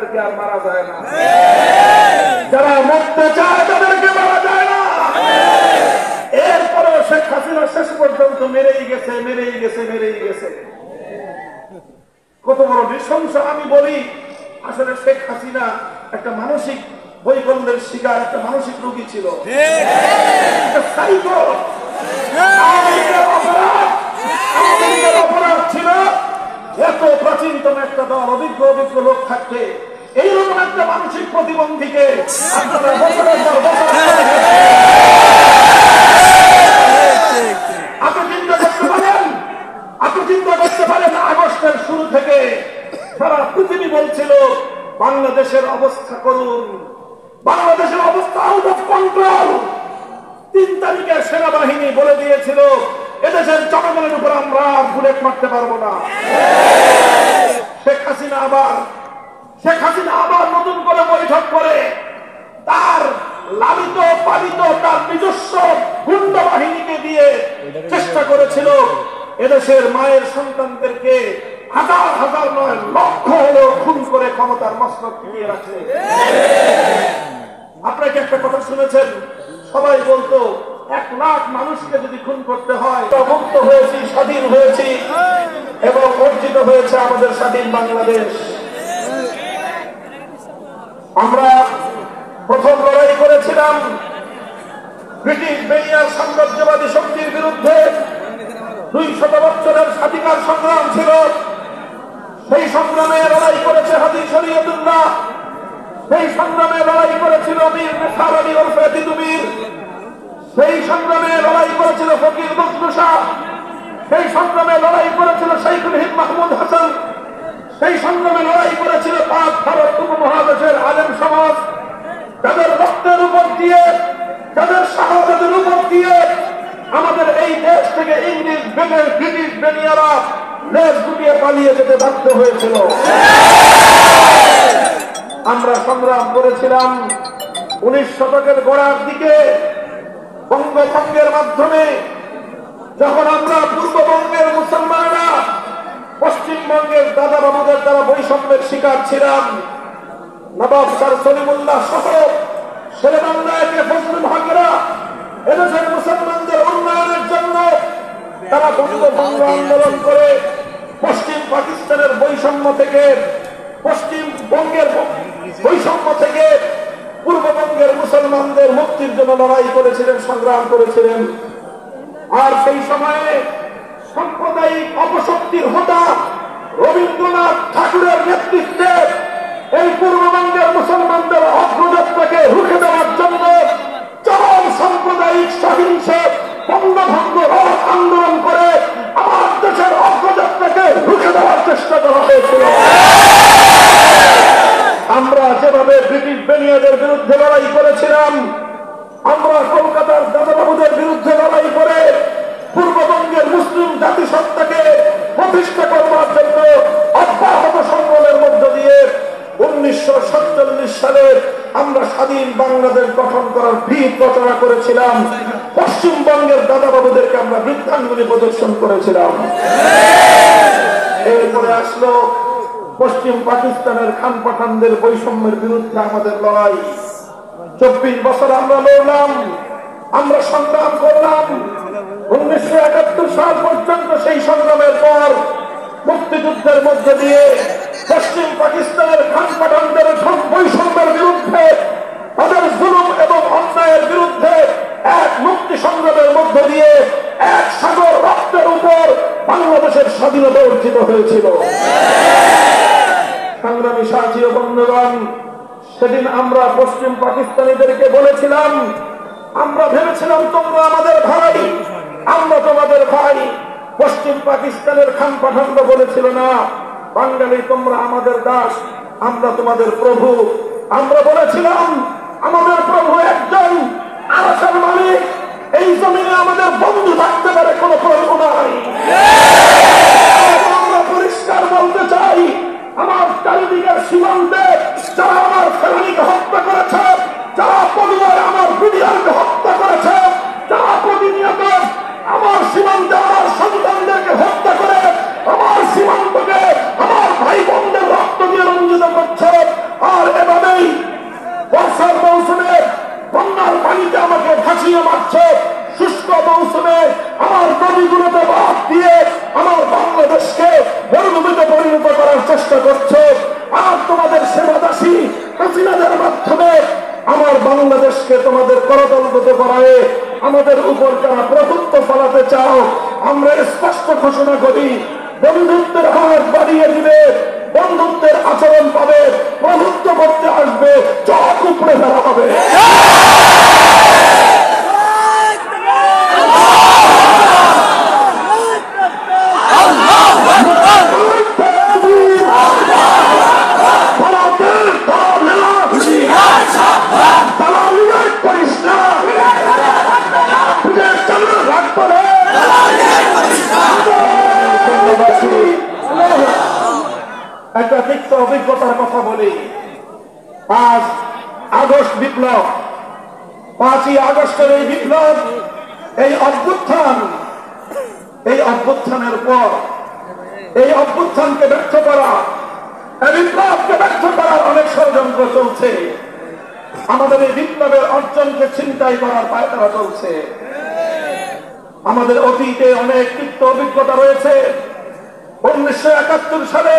তাদেরকে আর মারা যায় না, যারা মরতে চায় তাদেরকে মারা যায় না। এরপরেও শেখ হাসিনা শেষ পর্যন্ত মেরেই গেছে, মেরেই গেছে, মেরেই গেছে। কত বড় নৃশংস! আমি বলি আসলে শেখ হাসিনা একটা মানসিক বৈকল্যের শিকার, একটা মানসিক রোগী ছিল, অপরাধ ছিল। এত প্রাচীনতম একটা দল, অভিজ্ঞ অভিজ্ঞ লোক থাকতে এইরকম একটা মানসিক প্রতিবন্ধীকে আপনারা বছরের পর বছর চিন্তা করতে পারেন। আগস্টের শুরু থেকে সারা পৃথিবী বলছিল বাংলাদেশের অবস্থা করুন, বাংলাদেশের অবস্থা আউট অফ কন্ট্রোল। 3 তারিখে সেনাবাহিনী বলে দিয়েছিল এদেশের জনগণের উপর আমরা বুলেট মারতে পারবো না। শেখ হাসিনা আবার নতুন করে বৈঠক করে তার লালিত পালিত তার নিজস্ব গুন্ডা বাহিনীকে দিয়ে চেষ্টা করেছিল এদেশের মায়ের সন্তানদেরকে হাজার হাজার নয় লক্ষ হলেও খুন করে ক্ষমতার মসনদ টিকিয়ে রাখে। আপনাকে একটা কথা শুনেছেন, সবাই বলতো 1 লাখ মানুষকে যদি খুন করতে হয়, মুক্ত হয়েছি, স্বাধীন হয়েছি এবং অর্জিত হয়েছে আমাদের স্বাধীন বাংলাদেশ। আমরা প্রথম লড়াই করেছিলাম ব্রিটিশ বেনিয়ার সাম্রাজ্যবাদী শক্তির বিরুদ্ধে। 200 বছরের স্বাধীনতার সংগ্রাম ছিল। সেই সংগ্রামে লড়াই করেছে হাজী শরীয়তুল্লাহ, সেই সংগ্রামে লড়াই করেছিল মীর নিসার আলী ওরফে দিদু মীর, সেই সংগ্রামে লড়াই করেছিল ফকির বজলু শাহ, সেই সংগ্রামে লড়াই করেছিল শাইখুল হিন্দ মাহমুদ হাসান, সেই সংগ্রামে লড়াই করেছিল পাক ভারত উপমহাদেশের আলেম সমাজ, যাদের রক্তের উপর দিয়ে, যাদের শাহাদাতের উপর দিয়ে আমাদের এই দেশ থেকে ইংরেজ ব্রিটিশ বেনিয়ারা লেজ গুটিয়ে পালিয়ে যেতে বাধ্য হয়েছিল। আমরা সংগ্রাম করেছিলাম 19 শতকের গোড়ার দিকে বঙ্গভঙ্গের মাধ্যমে, যখন আমরা পূর্ববঙ্গের মুসলমানরা পশ্চিমবঙ্গের দাদা বাবুদের দ্বারা বৈষম্যের শিকার ছিলাম। নবাব স্যার সলিমুল্লাহ সহ শেরেবাংলায় ফজলুল হকরা এদেশের মুসলমানদের উন্নয়নের জন্য তারা বঙ্গভঙ্গ আন্দোলন করে পশ্চিম পাকিস্তানের বৈষম্য থেকে, পশ্চিমবঙ্গের বৈষম্য থেকে পূর্ববঙ্গের মুসলমানদের মুক্তির জন্য লড়াই করেছিলেন, সংগ্রাম করেছিলেন। আর সেই সময়ে সাম্প্রদায়িক অপশক্তির হোতা রবীন্দ্রনাথ ঠাকুরের নেতৃত্বে এই পূর্ববঙ্গের মুসলমানদের অগ্রযাত্রাকে রুখে দেওয়ার জন্য চরম সাম্প্রদায়িক সহিংস বঙ্গভঙ্গ আন্দোলন করে আমার দেশের অগ্রযাত্রাকে রুখে দেওয়ার চেষ্টা করা হয়েছিল। আমরা যেভাবে ব্রিটিশ বেনিয়াদের বিরুদ্ধে লড়াই করেছিলাম, আমরা কলকাতার দাদাবাবুদের বিরুদ্ধে লড়াই করে পূর্ববঙ্গের মুসলিম জাতিসত্তাকে প্রতিষ্ঠা করবার জন্য অব্যাহত সংগ্রামের মধ্য দিয়ে 1947 সালে আমরা স্বাধীন বাংলাদেশ গঠন করার ভিত রচনা করেছিলাম। পশ্চিমবঙ্গের দাদাবাবুদেরকে আমরা বৃদ্ধাঙ্গুলি প্রদর্শন করেছিলাম। এরপরে আসলো পশ্চিম পাকিস্তানের খান পাঠানদের বৈষম্যের বিরুদ্ধে আমাদের লড়াই। 24 বছর আমরা লড়লাম, আমরা সংগ্রাম করলাম। 1971 সাল পর্যন্ত সেই সংগ্রামের পর মুক্তিযুদ্ধের মধ্যে দিয়ে পশ্চিম পাকিস্তানের খান পাঠানদের বৈষম্যের বিরুদ্ধে, তাদের জুলুম এবং অন্যায়ের বিরুদ্ধে এক মুক্তি সংগ্রামের মধ্য দিয়ে 1 সাগর রক্তের উপর বাংলাদেশের স্বাধীনতা অর্জিত হয়েছিল। সংগ্রামী সাথী ও বন্ধুগণ, সেদিন আমরা পশ্চিম পাকিস্তানিদেরকে বলেছিলাম, আমরা ভেবেছিলাম তোমরা আমাদের ভাই, আমরা তোমাদের ভাই। পশ্চিম পাকিস্তানের খান পাঠানরা বলেছিল না, বাঙালি তোমরা আমাদের দাস, আমরা তোমাদের প্রভু। আমরা বলেছিলাম আমাদের প্রভু একজন, আরশের মালিক, এই জমিনে আমাদের বন্ধু থাকতে পারে কোনো প্রশ্ন নাই। আমরা পরিষ্কার বলতে চাই, আমার চারিদিকের সীমান্তে যারা আমার ফেলানিকে হত্যা করেছে, যারা পরিবারে আমার বিডিআরকে হত্যা করেছে, যারা প্রতিনিয়ত আমার সীমান্তে আমার সন্তানদেরকে হত্যা করে আমার সীমান্তকে আমার ভাই বোনদের রক্ত দিয়ে রঞ্জিত করছে, আমাদের উপর যারা প্রভুত্ব ফলাতে চাও, আমরা স্পষ্ট ঘোষণা করি, বন্ধুত্বের হাত বাড়িয়ে দিবে, বন্ধুত্বের আচরণ পাবে, প্রভুত্ব করতে আসবে, চোখ উপড়ে ফেলা হবে। একটা তিক্ত অভিজ্ঞতার কথা বলি। আজ আগস্ট বিপ্লব, 5ই আগস্টের এই বিপ্লব, এই অভ্যুত্থানের পর এই অভ্যুত্থানকে ব্যর্থ করা, এই বিপ্লবকে ব্যর্থ করার অনেক ষড়যন্ত্র চলছে। আমাদের এই বিপ্লবের অর্জনকে ছিনতাই করার পায়তারা চলছে। আমাদের অতীতে অনেক তিক্ত অভিজ্ঞতা রয়েছে। 1971 সালে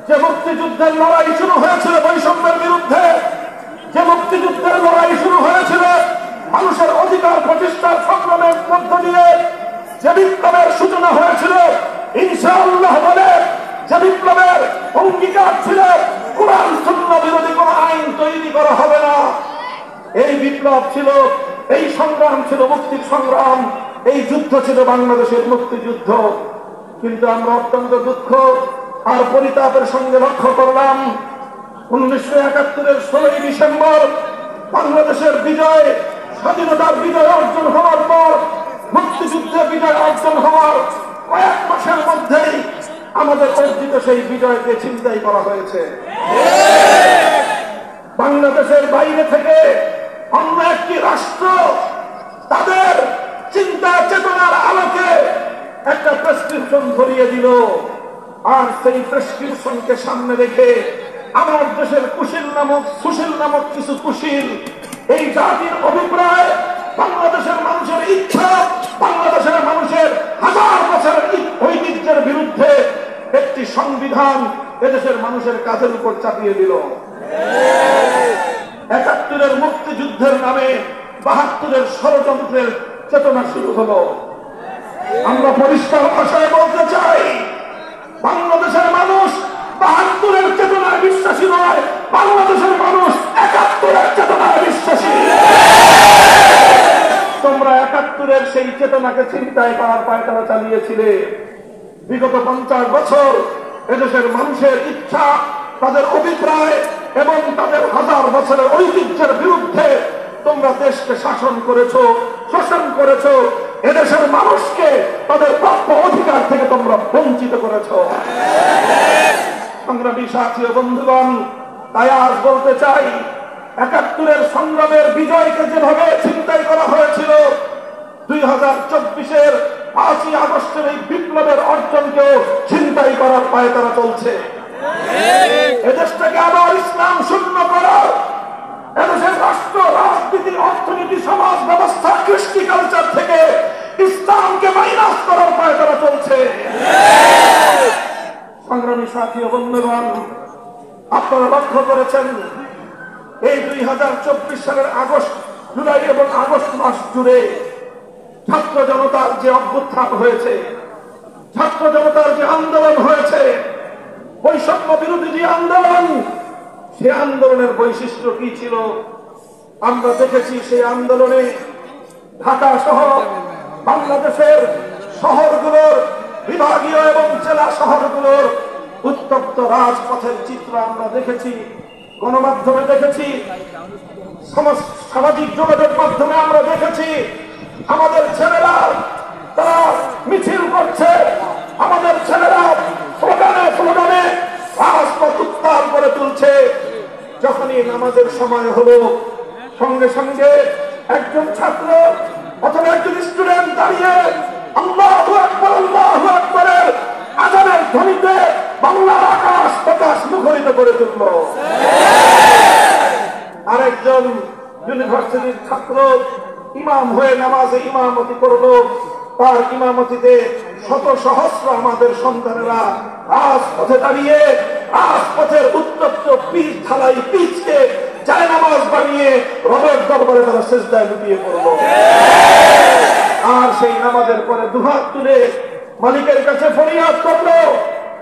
যে মুক্তিযুদ্ধের লড়াই শুরু হয়েছিল বৈষম্যের বিরুদ্ধে, যে মুক্তিযুদ্ধের লড়াই শুরু হয়েছিল মানুষের অধিকার প্রতিষ্ঠার সংগ্রামের মধ্য দিয়ে, যে বিপ্লবের সূচনা হয়েছিল ইনশাআল্লাহ বলে, যে বিপ্লবের অঙ্গীকার ছিল কোরআন সুন্নাহ বিরোধী কোন আইন তৈরি করা হবে না। এই বিপ্লব ছিল, এই সংগ্রাম ছিল মুক্তির সংগ্রাম, এই যুদ্ধ ছিল বাংলাদেশের মুক্তিযুদ্ধ। কিন্তু আমরা অত্যন্ত দুঃখ আর পরিতাপের সঙ্গে লক্ষ্য করলাম, 1971-এর 16ই ডিসেম্বর বাংলাদেশের বিজয়, স্বাধীনতার বিজয় অর্জন হওয়ার পর, মুক্তিযুদ্ধে বিজয় অর্জন হওয়ার কয়েক মাসের মধ্যেই আমাদের অর্জিত সেই বিজয়কে ছিনতাই করা হয়েছে। বাংলাদেশের বাইরে থেকে অন্য একটি রাষ্ট্র তাদের চিন্তা চেতনার আলোকে একটা প্রেসক্রিপশন ধরিয়ে দিল, আর সেই প্রেসক্রিপশনকে সামনে রেখে আমার দেশের সুশীল নামক কিছু কুশীল এই জাতির অভিপ্রায়, বাংলাদেশের মানুষের ইচ্ছা, বাংলাদেশের মানুষের হাজার বছরের ঐতিহ্যের বিরুদ্ধে একটি সংবিধান এদেশের মানুষের কাঁধের উপর চাপিয়ে দিল। 71-এর মুক্তিযুদ্ধের নামে 72-এর ষড়যন্ত্রের চেতনা শুরু হলো। আমরা পরিষ্কার ভাষায় বলতে চাই, বাংলাদেশের মানুষ 72-এর চেতনায় বিশ্বাসী নয়, বাংলাদেশের মানুষ 71-এর চেতনায় বিশ্বাসী। তোমরা 71-এর সেই চেতনাকে ছিনতাই করার পায়তারা চালিয়েছিলে। বিগত 50 বছর এদেশের মানুষের ইচ্ছা, তাদের অভিপ্রায় এবং তাদের হাজার বছরের ঐতিহ্যের বিরুদ্ধে তোমরা দেশকে শাসন করেছো, শোষণ করেছো, এদেশের মানুষকে তাদের প্রাপ্য অধিকার থেকে তোমরা বঞ্চিত করেছো। সংগ্রামী সাথী ও বন্ধুগণ, তাই আজ বলতে চাই, 71-এর সংগ্রামের বিজয়কে যেভাবে ছিনতাই করা হয়েছিল, 2024-এর 5ই আগস্টের এই বিপ্লবের অর্জনকেও ছিনতাই করার পায়তারা চলছে। এদেশটাকে আবার ইসলাম শূন্য করার, এদেশের রাষ্ট্র, রাজনীতি, অর্থনীতি, সমাজ ব্যবস্থা, কৃষ্টি কালচার থেকে ইসলামকে মাইনাস করার পায়তারা চলছে। সংগ্রামী সাথী ও বন্ধুগণ, আপনারা লক্ষ্য করেছেন এই 2024 সালের জুলাই এবং আগস্ট মাস জুড়ে ছাত্র জনতার যে অভ্যুত্থান হয়েছে, ছাত্র জনতার যে আন্দোলন হয়েছে, বৈষম্য বিরোধী যে আন্দোলন, সে আন্দোলনের বৈশিষ্ট্য কি ছিল আমরা দেখেছি। সেই আন্দোলনে ঢাকা সহ বাংলাদেশের শহরগুলোর, বিভাগীয় এবং জেলা শহরগুলোর উত্তপ্ত রাজপথের চিত্র আমরা দেখেছি, গণমাধ্যমে দেখেছি, সামাজিক যোগাযোগ মাধ্যমে আমরা দেখেছি। আমাদের ছেলেরা তারা মিছিল করছে, আমাদের ছেলেরা স্লোগানে স্লোগানে রাজপথ উত্তাল করে তুলছে। যখনই নামাজের সময় হলো, সঙ্গে সঙ্গে একজন ছাত্র অথবা একজন স্টুডেন্ট দাঁড়িয়ে আল্লাহু আকবার, আল্লাহু আকবারের আযানের ধ্বনিতে বাংলার আকাশ বাতাস মুখরিত করে তুলল। আরেকজন ইউনিভার্সিটির ছাত্র ইমাম হয়ে নামাজে ইমামতি করলো, তার ইমামতিতে শত সহস্র আমাদের সন্তানেরা রাজপথে দাঁড়িয়ে রাজপথের উত্তপ্ত পিচ ঢালাই পিচকে জায়নামাজ বানিয়ে রবের দরবারে তারা সিজদায় লুটিয়ে পড়লো। এরপরে দুহাত তুলে মালিকের কাছে ফরিয়াদ করলো,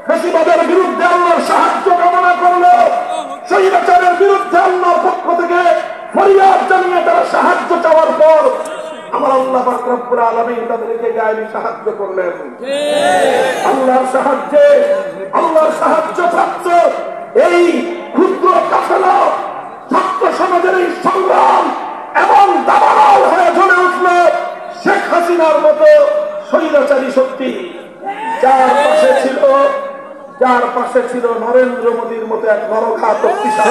ফ্যাসিবাদের বিরুদ্ধে আল্লাহর সাহায্য কামনা করলো, স্বৈরাচারের বিরুদ্ধে আল্লাহর পক্ষ থেকে ফরিয়াদ জানিয়ে তারা সাহায্য চাওয়ার পর আমার আল্লাহ পাক রব্বুল আলামিন তাদেরকে গায়েবী সাহায্য করলেন। আল্লাহর সাহায্য প্রাপ্ত এই ক্ষুদ্র কাফেলা ছাত্র সমাজের এই সংগ্রাম এবং দাবানল হয়ে জ্বলে উঠল শেখ হাসিনার মতো স্বৈরাচারী শক্তি, যার পাশে ছিল নরেন্দ্র মোদীর মতো এক নরঘাতক পিশাচ।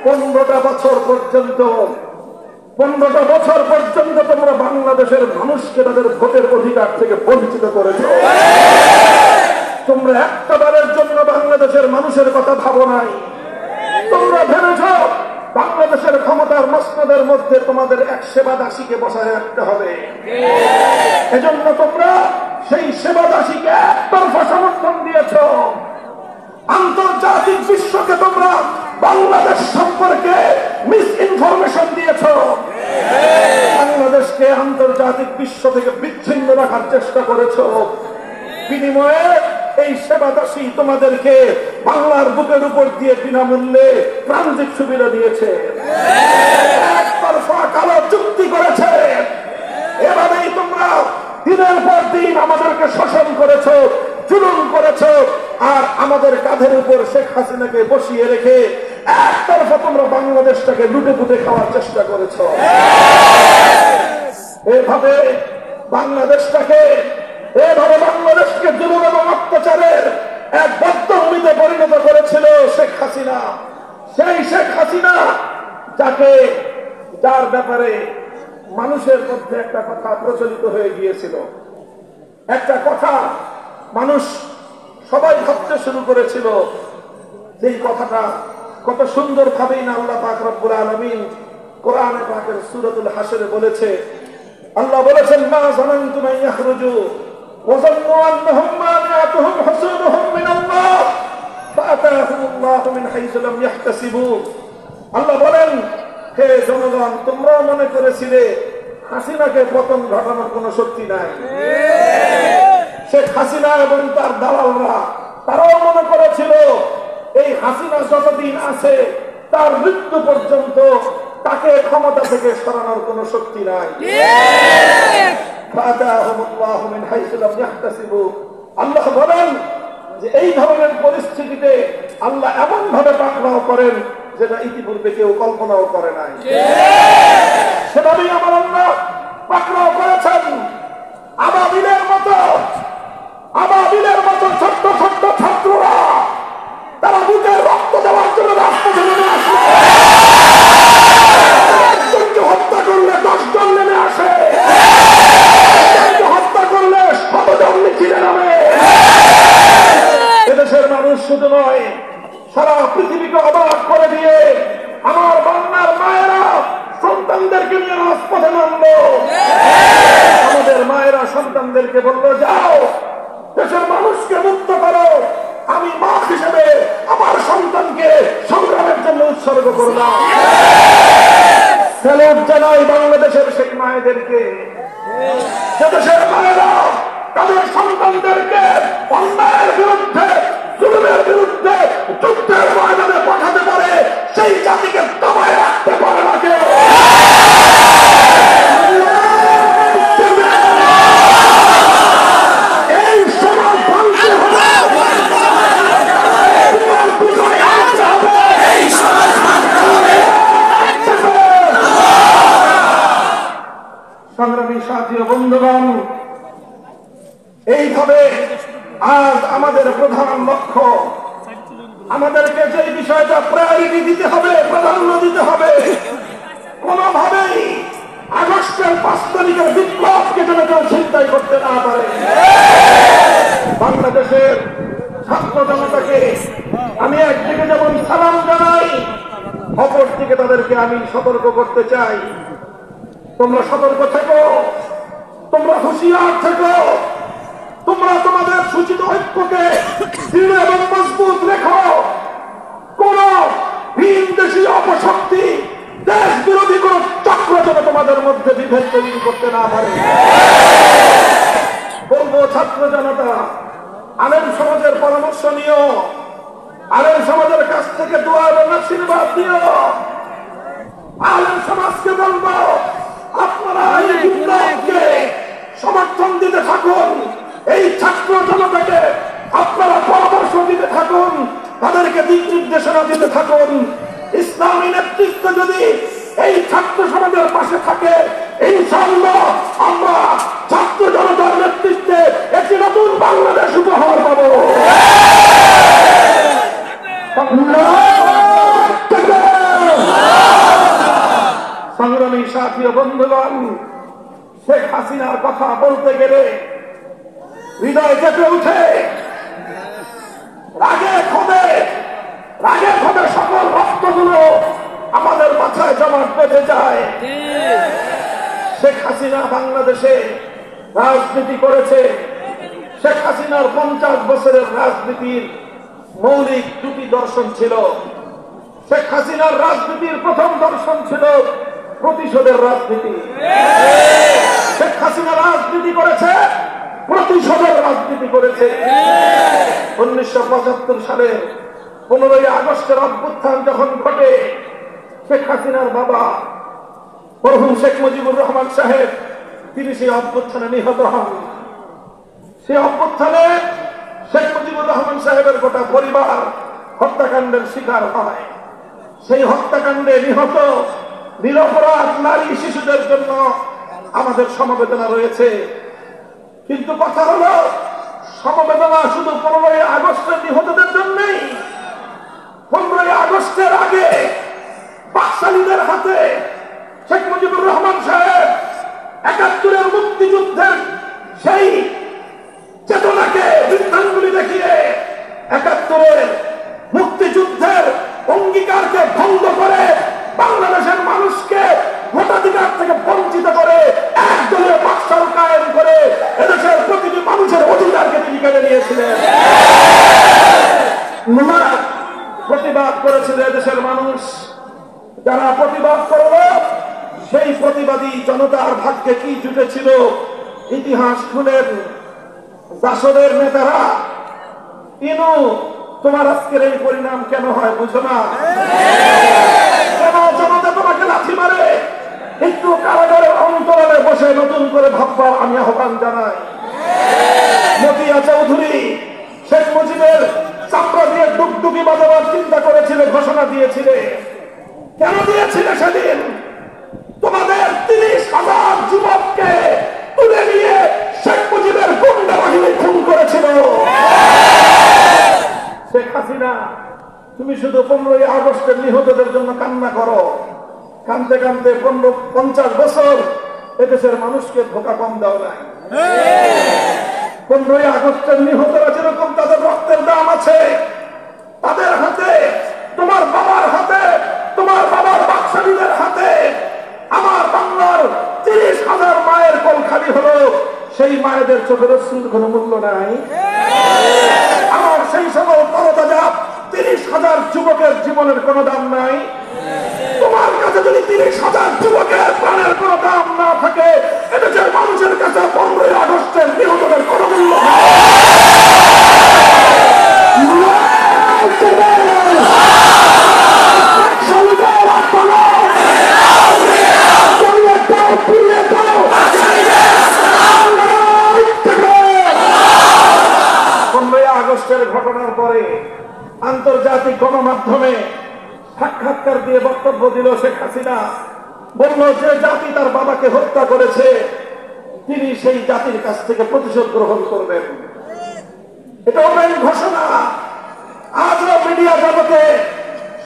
15টা বছর পর্যন্ত তোমরা বাংলাদেশের মানুষকে তাদের ভোটের অধিকার থেকে বঞ্চিত করেছ। তোমরা একটা বারের জন্য বাংলাদেশের মানুষের কথা ভাবো নাই। তোমরা ভেবেছ বাংলাদেশের ক্ষমতার মসনদের মধ্যে তোমাদের এক সেবাদাসীকে বসায় রাখতে হবে। এজন্য তোমরা সেই সেবাদাসীকে একতরফা সমর্থন দিয়েছ। আন্তর্জাতিক বিশ্বকে তোমরা বাংলাদেশ সম্পর্কে মিস ইনফরমেশন দিয়েছ। বাংলাদেশকে আন্তর্জাতিক বিশ্ব থেকে বিচ্ছিন্ন রাখার চেষ্টা করেছ। বিনিময়ে এই সেবাদাসী তোমাদেরকে বাংলার বুকের উপর দিয়ে বিনামূল্যে ট্রানজিট সুবিধা দিয়েছে, একতরফা কালো চুক্তি করেছে। এভাবেই তোমরা দিনের পর দিন আমাদেরকে শোষণ করেছ, জুলুম করেছ, আর আমাদের কাঁধের উপর শেখ হাসিনাকে বসিয়ে রেখে একতরফা তোমরা বাংলাদেশটাকে লুটে পুটে খাওয়ার চেষ্টা করেছ। এভাবে বাংলাদেশকে জুলুম এবং অত্যাচারের এক বদ্ধভূমিতে পরিণত করেছিল শেখ হাসিনা। সেই শেখ হাসিনা যার ব্যাপারে মানুষের মধ্যে একটা কথা প্রচলিত হয়ে গিয়েছিল, একটা কথা মানুষ সবাই ভাবতে শুরু করেছিল, যেই কথাটা কত সুন্দর ভাবেই না আল্লাহ পাক রব্বুল আলামিন কোরআনে পাকের সূরাতুল হাশরে বলেছে। আল্লাহ বলেছেন, মা যানানতুম আন ইয়াখরুজু ওয়া যান্নু আন্নাহুম মানিআতুহুম হুসুনুহুম মিনাল্লাহ ফাআতাহুমুল্লাহু মিন হাইসু লাম ইয়াহতাসিবু। আল্লাহ বলেন, হে জনগণ, তোমরাও মনে করেছিলে হাসিনাকে পতন ঘটানোর কোন শক্তি নাই। শেখ হাসিনা এবং তার দালালরা তারাও মনে করেছিল এই হাসিনা যতদিন আছে তার মৃত্যু পর্যন্ত তাকে ক্ষমতা থেকে সরানোর কোন শক্তি নাই। আল্লাহ বলেন যে এই ধরনের পরিস্থিতিতে আল্লাহ এমন ভাবে পাকড়াও করেন যেটা ইতিপূর্বে কেউ কল্পনাও করে নাই। সেভাবেই আমার আল্লাহ পাকড়াও করেছেন আবাবিলের মতো ছোট্ট ছোট্ট ছাত্ররা, তারা বুকের রক্ত দেওয়ার জন্য রাজপথে নেমে আসে। একজনকে হত্যা করলে 10 জন নেমে আসে, একজনকে হত্যা করলে 100 জন মিছিলে নামে। এদেশের মানুষ শুধু নয়, সারা পৃথিবীকে অবাক করে দিয়ে আমার বাংলার মায়েরা সন্তানদেরকে নিয়ে রাজপথে নামলো। আমাদের মায়েরা সন্তানদেরকে বললো, যাও দেশের মানুষকে মুক্ত করো। আমি মা হিসেবে আমার সন্তানকে সংগ্রামের জন্য উৎসর্গ করলাম। স্যালুট জানাই বাংলাদেশের সেই মায়েদেরকে, যে দেশের মায়েরা তাদের সন্তানদেরকে অন্যায়ের বিরুদ্ধে, জুলুমের বিরুদ্ধে যুদ্ধের ময়দানে পাঠাতে পারে, সেই জাতিকে দমায় রাখতে পারে না কেউ। এই সমাজ ভাঙতে হবে, সংগ্রামী সাথী ও বন্ধুগণ, এইভাবে আজ আমাদের প্রধান লক্ষ্য, আমাদেরকে যে বিষয়টা প্রায়োরিটি দিতে হবে, প্রাধান্য দিতে হবে, কোনোভাবেই আগস্টের 5 তারিখের বিপ্লবকে যেন কেউ চিন্তাই করতে না পারে। বাংলাদেশের ছাত্র জনতাকে আমি একদিকে যেমন সালাম জানাই, অপরদিকে তাদেরকে আমি সতর্ক করতে চাই, তোমরা সতর্ক থেকো, তোমরা হুঁশিয়ার থেকো, তোমরা তোমাদের সূচিত ঐক্যকে দৃঢ় এবং মজবুত রেখো। কোন ভিন দেশীয় অপশক্তি দেশ বিরোধী কোন চক্র যেন তোমাদের মধ্যে বিভেদ তৈরি করতে না পারে। বলবো ছাত্র জনতা, আলেম সমাজের পরামর্শ নিও, আলেম সমাজের কাছ থেকে দোয়া এবং আশীর্বাদ দিও। আলেম সমাজকে বলবো, আপনারা এই বিপ্লবকে সমর্থন দিতে থাকুন, এই ছাত্র জনতাকে আপনারা পরামর্শ দিতে থাকুন, তাদেরকে দিক নির্দেশনা দিতে থাকুন। ইসলামী নেতৃত্ব যদি এই ছাত্র সমাজের পাশে থাকে, ইনশাআল্লাহ আমরা ছাত্র জনতার নেতৃত্বে একটি নতুন বাংলাদেশ উপহার পাব। সংগ্রামী সাথী ও বন্ধুগণ, শেখ হাসিনার কথা বলতে গেলে হৃদয় কেঁপে উঠে, রাগে ক্ষোভে সকল রক্তগুলো আমাদের মাথায় জমাট বেঁধে যায়। শেখ হাসিনা বাংলাদেশে রাজনীতি করেছে। শেখ হাসিনার 50 বছরের রাজনীতির মৌলিক দুটি দর্শন ছিল। শেখ হাসিনার রাজনীতির প্রথম দর্শন ছিল প্রতিশোধের রাজনীতি। শেখ হাসিনা রাজনীতি করেছে, প্রতিশোধের রাজনীতি করেছে। 1975 সালের 15ই আগস্টের অভ্যুত্থান যখন ঘটে, শেখ হাসিনার বাবা মরহুম শেখ মুজিবুর রহমান সাহেব তিনি সেই অভ্যুত্থানে নিহত হন। সেই অভ্যুত্থানে শেখ মুজিবুর রহমান সাহেবের গোটা পরিবার হত্যাকাণ্ডের শিকার হয়। সেই হত্যাকাণ্ডে নিহত নিরপরাধ নারী শিশুদের জন্য আমাদের সমবেদনা রয়েছে। কিন্তু কথা হলো, সমবেদনা শুধু 15ই আগস্টের নিহতদের জন্যই। 15ই আগস্টের আগে বাকশালীদের হাতে শেখ মুজিবুর রহমান সাহেব 71-এর মুক্তিযুদ্ধের সেই চেতনাকে বৃদ্ধাঙ্গুলি দেখিয়ে 71-এর মুক্তিযুদ্ধের অঙ্গীকারকে ভঙ্গ করে বাংলাদেশের মানুষকে ভোটাধিকার থেকে বঞ্চিত করে একদলীয় বাকশাল কায়েম করে এদেশের প্রতিটি মানুষের অধিকারকে তিনি কেড়ে নিয়েছিলেন। প্রতিবাদ করেছিল এদেশের মানুষ। যারা প্রতিবাদ করল, সেই প্রতিবাদী জনতার ভাগ্যে কি জুটেছিল ইতিহাস খুলেন। জাসদের নেতারা, ইনু তোমার আজকের এই পরিণাম কেন হয় বুঝো না? কেন জনতা তোমাকে লাথি মারে? একটু কারাগারের অন্তরালে বসে নতুন করে ভাববার আমি আহ্বান জানাই। মতিয়া চৌধুরী শেখ মুজিবের চামড়া দিয়ে ডুগডুগি বাজাবার চিন্তা করেছিল, ঘোষণা দিয়েছিল। কেন দিয়েছিল সেদিন? তোমাদের 30,000 যুবককে তুলে নিয়ে শেখ মুজিবের গুন্ডা বাহিনী খুন করেছিল। শেখ হাসিনা, তুমি শুধু 15ই আগস্টের নিহতদের জন্য কান্না করো। কানতে কানতে 50 বছর এদেশের মানুষকে ধোঁকা কম দাও নাই। 15ই আগস্টের নিহতরা যেরকম তাদের রক্তের দাম আছে, তাদের হাতে, তোমার বাবার হাতে, তোমার বাবার বাকশালীদের হাতে আমার বাংলার 30,000 মায়ের কোল খালি হলো। সেই মায়েদের চোখের অশ্রুর কোনো মূল্য নাই। আমার সেই সকল তরতাজা 30,000 যুবকের জীবনের কোনো দাম নাই। তোমার কাছে যদি 30,000 যুবকের প্রাণের কোনো দাম না থাকে, এদেশের মানুষের কাছে 15ই আগস্টের নিহতদের কোনো মূল্য নেই। ঘটনার পরে আন্তর্জাতিক গণমাধ্যমে সাক্ষাৎকার দিয়ে বক্তব্য দিল শেখ হাসিনা। বলল যে জাতি তার বাবাকে হত্যা করেছে, তিনি সেই জাতির কাছ থেকে প্রতিশোধ গ্রহণ করবেন। এটা ওনার ঘোষণা। আজও মিডিয়া জগতে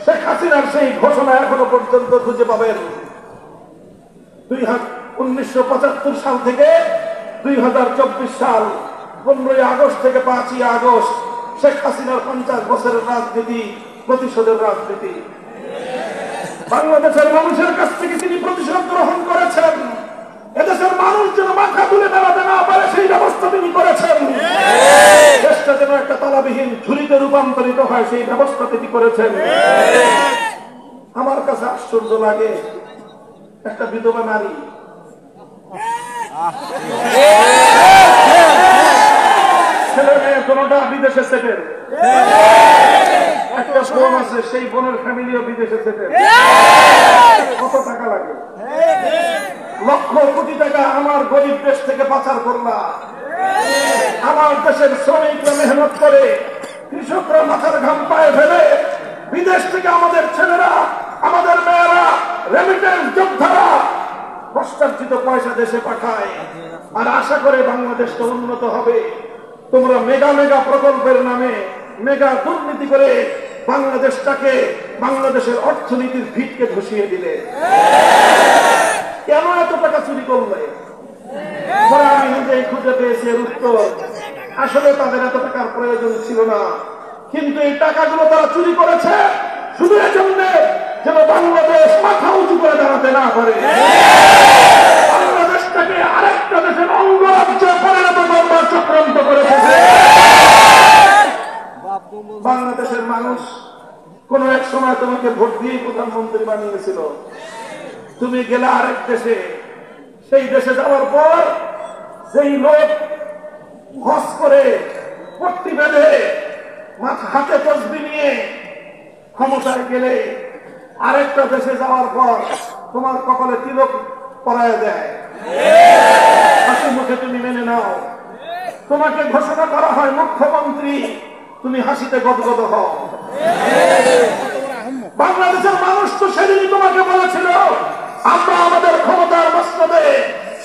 শেখ হাসিনার সেই ঘোষণা এখনো পর্যন্ত খুঁজে পাবেন। 1975 সাল থেকে 2024 সাল 15ই আগস্ট থেকে 5ই আগস্ট শেখ হাসিনার 50 বছরের রাজনীতি প্রতিশোধের রাজনীতি। বাংলাদেশের মানুষের কাছ থেকে তিনি প্রতিশোধ গ্রহণ করেছেন। এদেশের মানুষ যেন মাথা তুলে দাঁড়াতে না পারে সেই ব্যবস্থা তিনি করেছেন। দেশটা যেন একটা তলাবিহীন ঝুড়িতে রূপান্তরিত হয় সেই ব্যবস্থা তিনি করেছেন। আমার কাছে কাছে আশ্চর্য লাগে, একটা বিধবা নারী ছেলে মেয়ে কোনটা বিদেশে সেটেল, একটা বোন আছে সেই বোনের ফ্যামিলিও বিদেশে সেটেল। কত টাকা লাগে? লক্ষ কোটি টাকা আমার গরিব দেশ থেকে পাচার করলা। আমার দেশের শ্রমিকরা মেহনত করে, কৃষকরা মাথার ঘাম পায়ে ফেলে বিদেশ থেকে আমাদের ছেলেরা, আমাদের মেয়েরা, রেমিটেন্স যোদ্ধারা কষ্টার্জিত পয়সা দেশে পাঠায় আর আশা করে বাংলাদেশটা উন্নত হবে। তোমরা মেগা মেগা প্রকল্পের নামে মেগা দুর্নীতি করে বাংলাদেশটাকে, বাংলাদেশের অর্থনীতির ভিতকে ধসিয়ে দিলে। কেন এত টাকা চুরি করলে? পরে আমি নিজেই খুঁজে পেয়েছি এর উত্তর। আসলে তাদের এত টাকার প্রয়োজন ছিল না, কিন্তু এই টাকাগুলো তারা চুরি করেছে শুধু এজন্য যেন বাংলাদেশ মাথা উঁচু করে দাঁড়াতে না পারে, বাংলাদেশটাকে আরেকটা দেশের অঙ্গরাজ্যে পরিণত করবার চক্রান্ত করেছে। বাংলাদেশের মানুষ কোন এক সময় তোমাকে ভোট দিয়ে প্রধানমন্ত্রী বানিয়েছিল। তুমি গেলে আরেক দেশে, সেই দেশে যাওয়ার পর যেই লোক হজ করে পট্টি বেঁধে হাতে তসবি নিয়ে ক্ষমতায় গেলে, আরেকটা দেশে যাওয়ার পর তোমার কপালে তিলক পরায় দেয়, হাসি মুখে তুমি মেনে নাও। তোমাকে ঘোষণা করা হয় মুখ্যমন্ত্রী, তুমি হাসিতে গদগদ হও। বাংলাদেশের মানুষ তো সেদিনই তোমাকে বলেছিল আমরা আমাদের ক্ষমতার মস্তদে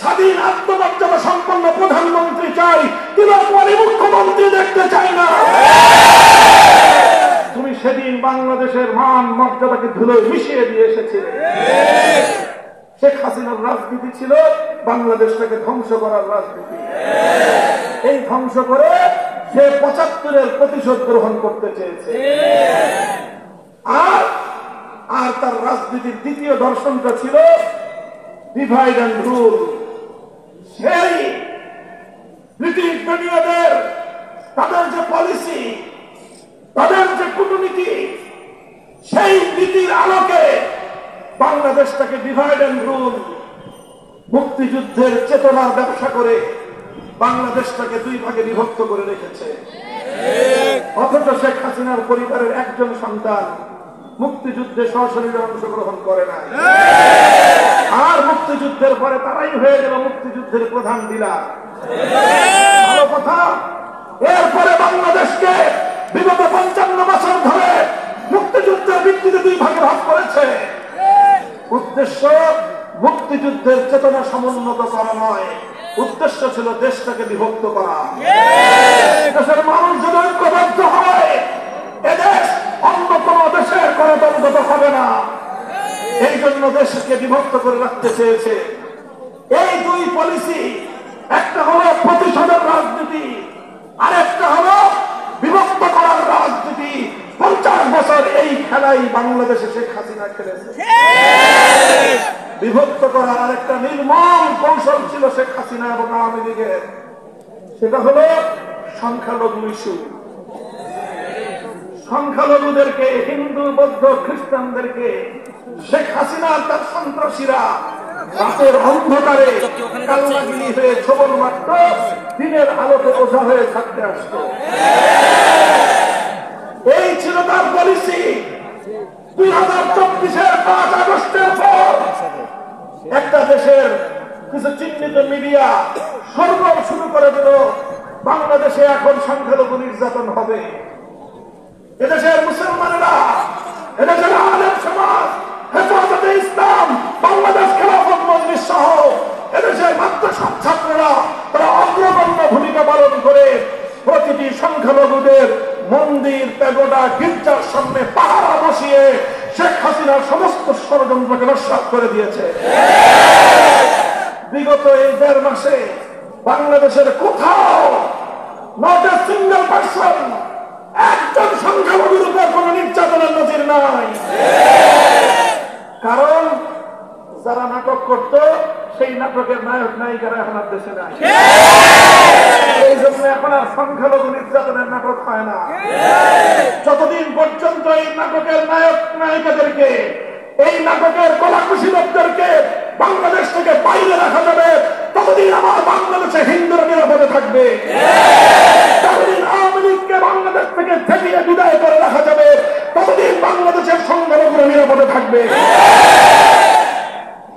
স্বাধীন আত্মমর্যাদা সম্পন্ন প্রধানমন্ত্রী চাই, তিলকমালী মুখ্যমন্ত্রী দেখতে চাই না। তুমি সেদিন বাংলাদেশের মান মর্যাদাকে ধুলোয় মিশিয়ে দিয়ে এসেছিলে। শেখ হাসিনার রাজনীতি ছিল বাংলাদেশটাকে ধ্বংস করার রাজনীতি। এই ধ্বংস করে সে ৭৫-এর প্রতিশোধ গ্রহণ করতে চেয়েছে। আর তার রাজনীতির দ্বিতীয় দর্শনটা ছিল ডিভাইড অ্যান্ড রুল। সেই ব্রিটিশ বেনিয়াদের তাদের যে পলিসি, তাদের যে কূটনীতি, সেই নীতির আলোকে বাংলাদেশটাকে ডিভাইড অ্যান্ড রুল, মুক্তিযুদ্ধের চেতনার ব্যবসা করে বাংলাদেশটাকে দুই ভাগে বিভক্ত করে রেখেছে। অথচ শেখ হাসিনার পরিবারের একজন সন্তান মুক্তিযুদ্ধে সরাসরি অংশগ্রহণ করে না, আর মুক্তিযুদ্ধের পরে তারাই হয়ে গেল মুক্তিযুদ্ধের প্রধান ডিলার। ভালো কথা। এরপরে বাংলাদেশকে বিগত ৫৫ বছর ধরে মুক্তিযুদ্ধের ভিত্তিতে দুই ভাগে ভাগ করেছে। উদ্দেশ্য মুক্তিযুদ্ধের চেতনা সমুন্নত করা নয়, উদ্দেশ্য ছিল দেশটাকে বিভক্ত করা। দেশের মানুষ যদি ঐক্যবদ্ধ হয়, এদেশ অন্য কোন দেশের গণতন্ত্র হবে না। এই জন্য দেশকে বিভক্ত করে রাখতে চেয়েছে। এই দুই পলিসি, একটা হলো প্রতিশোধের রাজনীতি, আরেকটা হলো বিভক্ত করার রাজনীতি। ৫০ বছর এই খেলাই বাংলাদেশে শেখ হাসিনা খেলেছে। বিভক্ত করার আরেকটা নির্মম কৌশল ছিল শেখ হাসিনা এবং আওয়ামী লীগের, সেটা হলো সংখ্যালঘু ইস্যু। সংখ্যালঘুদেরকে, হিন্দু, বৌদ্ধ, খ্রিস্টানদেরকে শেখ হাসিনা তার সন্ত্রাসীরা রাতের অন্ধকারে কাল্লাগিরি হয়ে ছবল মারত, দিনের আলোতে ওঝা হয়ে থাকতে আসত। এই ছিল তার পলিসি। ২০২৪-এর ৫ আগস্টের পর একটা দেশের কিছু চিহ্নিত মিডিয়া সরগোল শুরু করে দিল, বাংলাদেশে এখন সংখ্যালঘু নির্যাতন হবে। এদেশের মুসলমানেরা, এদেশের আলেম সমাজ, হেফাজতে ইসলাম, বাংলাদেশ খেলাফত মজলিস সহ এদেশের মাদ্রাসা ছাত্ররা তারা অগ্রগণ্য ভূমিকা পালন করে প্রতিটি সংখ্যালঘুদের মন্দির, প্যাগোডা, গির্জার সামনে পাহারা বসিয়ে শেখ হাসিনার সমস্ত ষড়যন্ত্রকে নস্যাৎ করে দিয়েছে। বিগত এই ১.৫ মাসে বাংলাদেশের কোথাও নট এ সিঙ্গেল পার্সন, একজন সংখ্যালঘুর উপর কোন নির্যাতনের নজির নাই। কারণ যারা নাটক করত সেই নাটকের নায়ক নায়িকারা এখন আর দেশে নাই। এই জন্য এখন আর সংখ্যালঘু নির্যাতনের নাটক হয় না। যতদিন পর্যন্ত এই নাটকের নায়ক নায়িকাদেরকে এই নাটকের কলাকুশী লোকদেরকে বাংলাদেশ থেকে বাইরে রাখা যাবে, ততদিন আমার বাংলাদেশে হিন্দুরা নিরাপদে থাকবে। যতদিন আওয়ামী লীগকে বাংলাদেশ থেকে ঠেকিয়ে বিদায় করে রাখা যাবে, ততদিন বাংলাদেশের সংখ্যালঘুরা নিরাপদে থাকবে।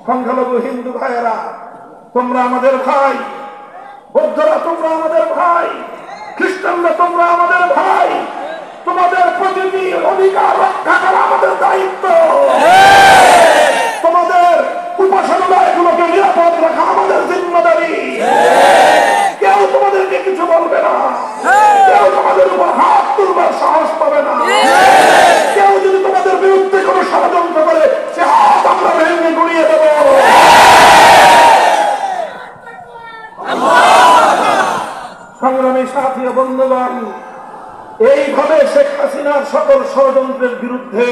সংখ্যালঘু হিন্দু ভাইয়েরা, তোমরা আমাদের ভাই, বৌদ্ধরা তোমরা আমাদের ভাই, খ্রিস্টানরা তোমরা আমাদের ভাই। তোমাদের প্রতিটি অধিকার রক্ষা করা আমাদের দায়িত্ব। তোমাদের উপাসনালয়গুলোকে নিরাপদ রাখা আমাদের জিম্মাদারি। কেউ তোমাদেরকে কিছু বলবে না, কেউ তোমাদের উপর হাত তুলবার সাহস পাবে না। কেউ যদি তোমাদের বিরুদ্ধে কোনো ষড়যন্ত্র করে, সে হাত আমরা ভেঙে গুড়িয়ে দেব। সংগ্রামী সাথী ও বন্ধুগণ, এইভাবে শেখ হাসিনার সকল ষড়যন্ত্রের বিরুদ্ধে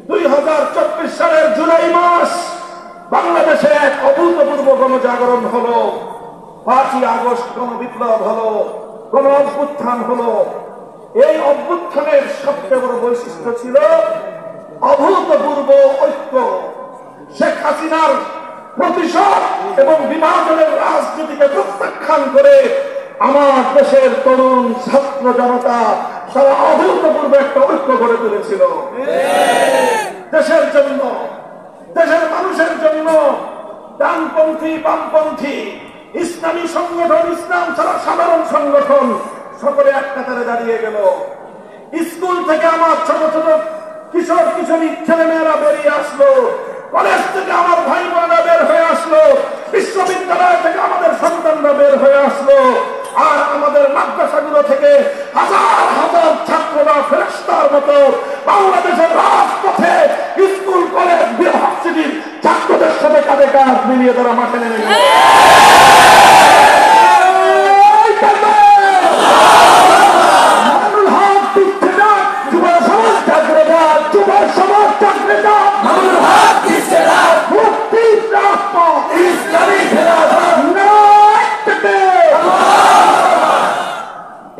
2024 সালের জুলাই মাস বাংলাদেশে এক অভূতপূর্ব গণজাগরণ হলো। 5ই আগস্ট গণবিপ্লব হলো, গণ অভ্যুত্থান হলো। এই অভ্যুত্থানের সবচেয়ে বড় বৈশিষ্ট্য ছিল অভূতপূর্ব ঐক্য। শেখ হাসিনার প্রতিশোধ এবং বিভাজনের রাজনীতিকে প্রত্যাখ্যান করে আমার দেশের তরুণ ছাত্র জনতা সারা অভূতপূর্ব একটা ঐক্য গড়ে তুলেছিল। দেশের জন্য, দেশের মানুষের জন্য ডানপন্থী, বামপন্থী, ইসলামী সংগঠন, ইসলাম ছাড়া সাধারণ সংগঠন সকলে এক কাতারে দাঁড়িয়ে গেল। স্কুল থেকে আমার ছোট ছোট কিশোর কিশোরী ছেলে মেয়েরা বেরিয়ে আসলো, কলেজ থেকে আমার ভাই বোনেরা বের হয়ে আসলো, বিশ্ববিদ্যালয় থেকে আমাদের সন্তানরা বের হয়ে আসলো, আর আমাদের মাদ্রাসাগুলো থেকে হাজার হাজার ছাত্ররা ফেরেশতার মতো বাংলাদেশের রাজপথে স্কুল, কলেজ, ইউনিভার্সিটির ছাত্রদের সাথে কাঁধে কাঁধ মিলিয়ে তারা মাঠে নেমে গেল।